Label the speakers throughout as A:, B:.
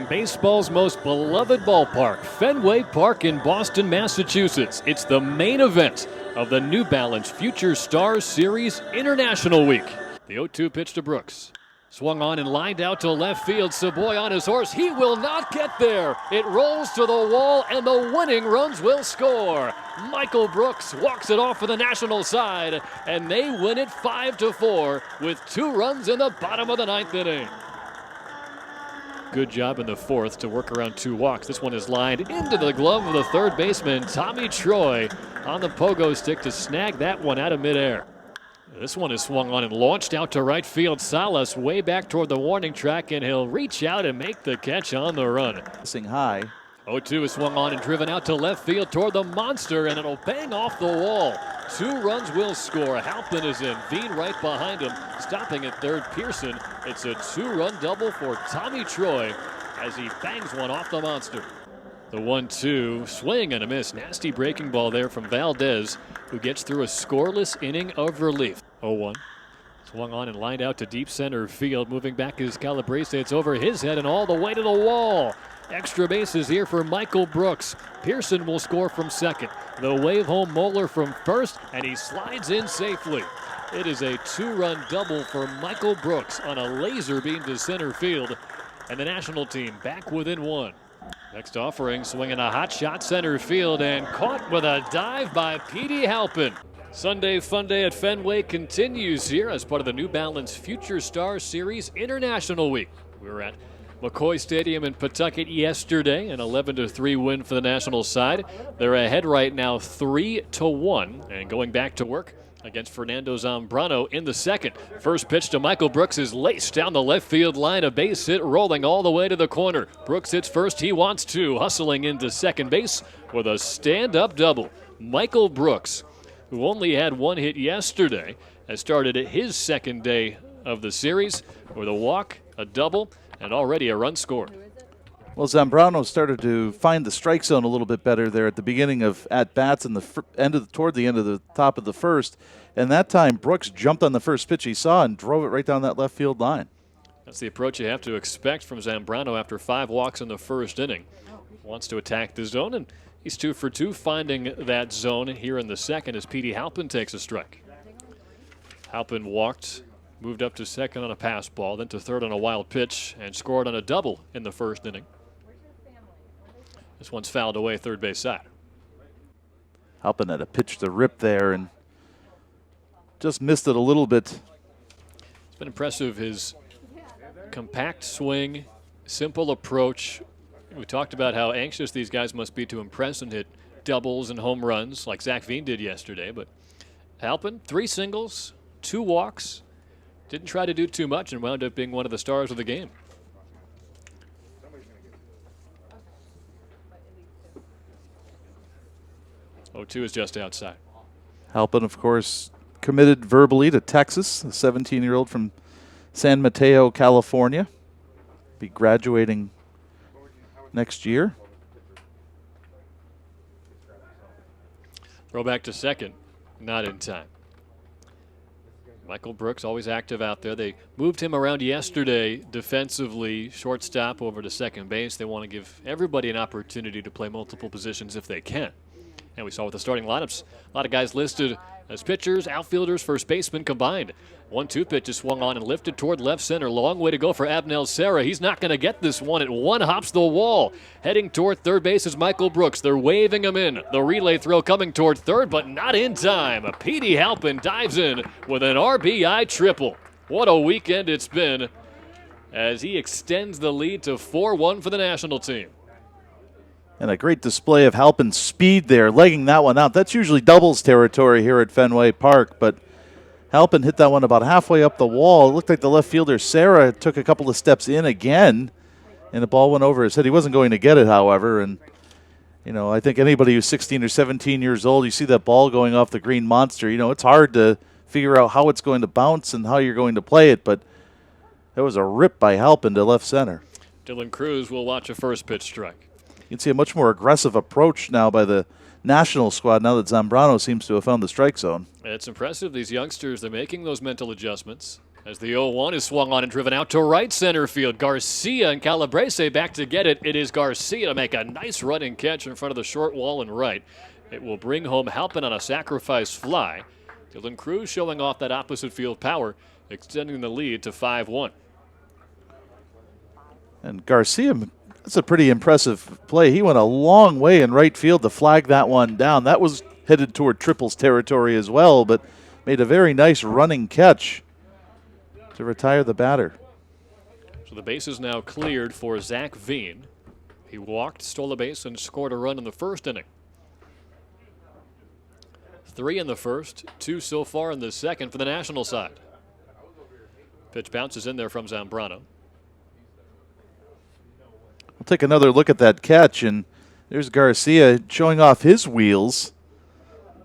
A: from baseball's most beloved ballpark, Fenway Park in Boston, Massachusetts. It's the main event of the New Balance Future Stars Series International Week. The 0-2 pitch to Brooks. Swung on and lined out to left field. Savoy on his horse. He will not get there. It rolls to the wall, and the winning runs will score. Michael Brooks walks it off for the national side, and they win it 5-4 with 2 runs in the bottom of the 9th inning. Good job in the 4th to work around 2 walks. This one is lined into the glove of the third baseman, Tommy Troy, on the pogo stick to snag that one out of midair. This one is swung on and launched out to right field. Salas way back toward the warning track, and he'll reach out and make the catch on the run.
B: High.
A: 0-2 is swung on and driven out to left field toward the monster, and it'll bang off the wall. 2 runs will score. Halpin is in. Veen right behind him. Stopping at third, Pearson. It's a 2-run double for Tommy Troy as he bangs one off the monster. The 1-2, swing and a miss. Nasty breaking ball there from Valdez, who gets through a scoreless inning of relief. 0-1. Swung on and lined out to deep center field. Moving back is Calabrese. It's over his head and all the way to the wall. Extra bases here for Michael Brooks. Pearson will score from second. The wave home Moeller from first, and he slides in safely. It is a 2-run double for Michael Brooks on a laser beam to center field, and the national team back within 1. Next offering, swinging a hot shot center field and caught with a dive by Petey Halpin. Sunday Fun Day at Fenway continues here as part of the New Balance Future Stars Series International Week. We were at McCoy Stadium in Pawtucket yesterday, an 11-3 win for the national side. They're ahead right now 3-1 and going back to work against Fernando Zambrano in the second. First pitch to Michael Brooks is laced down the left field line, a base hit rolling all the way to the corner. Brooks hits first, he wants to, hustling into second base with a stand-up double. Michael Brooks, who only had 1 hit yesterday, has started his second day of the series with a walk, a double, and already a run scored.
B: Well, Zambrano started to find the strike zone a little bit better there at the beginning of at-bats and toward the end of the top of the first. And that time, Brooks jumped on the first pitch he saw and drove it right down that left field line.
A: That's the approach you have to expect from Zambrano after 5 walks in the first inning. Wants to attack the zone, and he's 2 for 2 finding that zone here in the second as Petey Halpin takes a strike. Halpin walked, moved up to second on a pass ball, then to third on a wild pitch, and scored on a double in the first inning. This one's fouled away third base side.
B: Halpin had a pitch to rip there and just missed it a little bit.
A: It's been impressive, his compact swing, simple approach. We talked about how anxious these guys must be to impress and hit doubles and home runs like Zach Veen did yesterday. But Halpin, 3 singles, 2 walks, didn't try to do too much and wound up being one of the stars of the game. Oh, 2 is just outside.
B: Halpin, of course, committed verbally to Texas, a 17-year-old from San Mateo, California. Be graduating next year.
A: Throw back to second, not in time. Michael Brooks always active out there. They moved him around yesterday defensively, shortstop over to second base. They want to give everybody an opportunity to play multiple positions if they can. And we saw with the starting lineups, a lot of guys listed as pitchers, outfielders, first baseman combined. 1-2 pitch is swung on and lifted toward left center. Long way to go for Abnel Serra. He's not going to get this one. It one hops the wall. Heading toward third base is Michael Brooks. They're waving him in. The relay throw coming toward third, but not in time. Petey Halpin dives in with an RBI triple. What a weekend it's been as he extends the lead to 4-1 for the national team.
B: And a great display of Halpin's speed there, legging that one out. That's usually doubles territory here at Fenway Park, but Halpin hit that one about halfway up the wall. It looked like the left fielder, Serra, took a couple of steps in again, and the ball went over his head. He wasn't going to get it, however, and you know, I think anybody who's 16 or 17 years old, you see that ball going off the green monster, you know, it's hard to figure out how it's going to bounce and how you're going to play it, but that was a rip by Halpin to left center.
A: Dylan Cruz will watch a first pitch strike.
B: You can see a much more aggressive approach now by the national squad now that Zambrano seems to have found the strike zone.
A: It's impressive. These youngsters, they're making those mental adjustments. As the 0-1 is swung on and driven out to right center field. Garcia and Calabrese back to get it. It is Garcia to make a nice running catch in front of the short wall and right. It will bring home Halpin on a sacrifice fly. Dylan Cruz showing off that opposite field power, extending the lead to 5-1.
B: And Garcia, that's a pretty impressive play. He went a long way in right field to flag that one down. That was headed toward triples territory as well, but made a very nice running catch to retire the batter.
A: So the base is now cleared for Zach Veen. He walked, stole a base, and scored a run in the first inning. 3 in the first, 2 so far in the second for the National side. Pitch bounces in there from Zambrano.
B: We'll take another look at that catch, and there's Garcia showing off his wheels.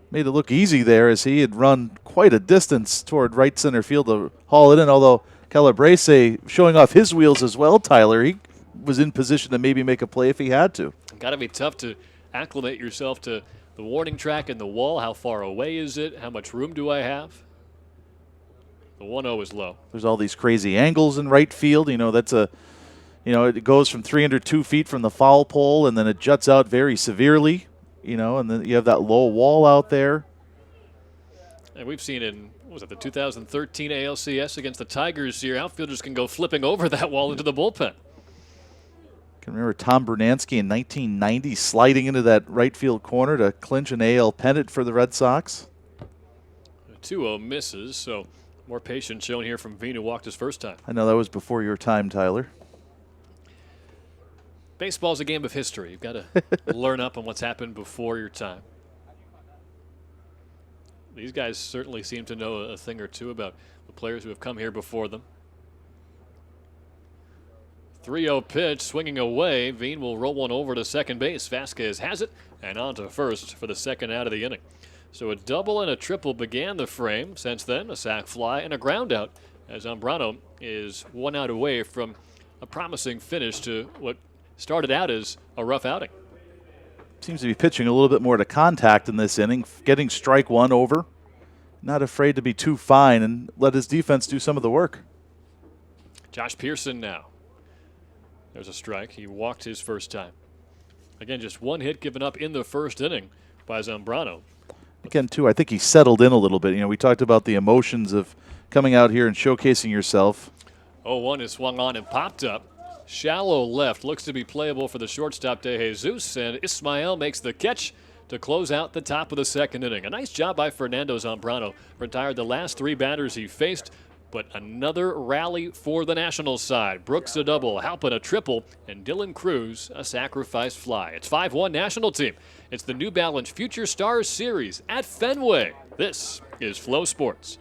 B: Made it look easy there as he had run quite a distance toward right center field to haul it in, although Calabrese showing off his wheels as well, Tyler. He was in position to maybe make a play if he had to.
A: Got to be tough to acclimate yourself to the warning track and the wall. How far away is it? How much room do I have? The 1-0 is low.
B: There's all these crazy angles in right field. That's it goes from 302 feet from the foul pole, and then it juts out very severely. And then you have that low wall out there.
A: And we've seen in, the 2013 ALCS against the Tigers here, outfielders can go flipping over that wall into the bullpen.
B: Can remember Tom Brunansky in 1990 sliding into that right field corner to clinch an AL pennant for the Red Sox.
A: 2-0 misses, so more patience shown here from Veen, who walked his first time.
B: I know that was before your time, Tyler.
A: Baseball's a game of history. You've got to learn up on what's happened before your time. These guys certainly seem to know a thing or two about the players who have come here before them. 3-0 pitch, swinging away. Veen will roll one over to second base. Vasquez has it, and on to first for the second out of the inning. So a double and a triple began the frame. Since then, a sac fly and a ground out, as Zambrano is 1 out away from a promising finish to what started out as a rough outing.
B: Seems to be pitching a little bit more to contact in this inning, getting strike one over. Not afraid to be too fine and let his defense do some of the work.
A: Josh Pearson now. There's a strike. He walked his first time. Again, just one hit given up in the first inning by Zambrano.
B: Again, too, I think he settled in a little bit. We talked about the emotions of coming out here and showcasing yourself.
A: 0-1 is swung on and popped up. Shallow left, looks to be playable for the shortstop De Jesus, and Ismael makes the catch to close out the top of the second inning. A nice job by Fernando Zambrano. Retired the last 3 batters he faced, but another rally for the National side. Brooks a double, Halpin a triple, and Dylan Cruz a sacrifice fly. It's 5-1 National team. It's the New Balance Future Stars Series at Fenway. This is Flow Sports.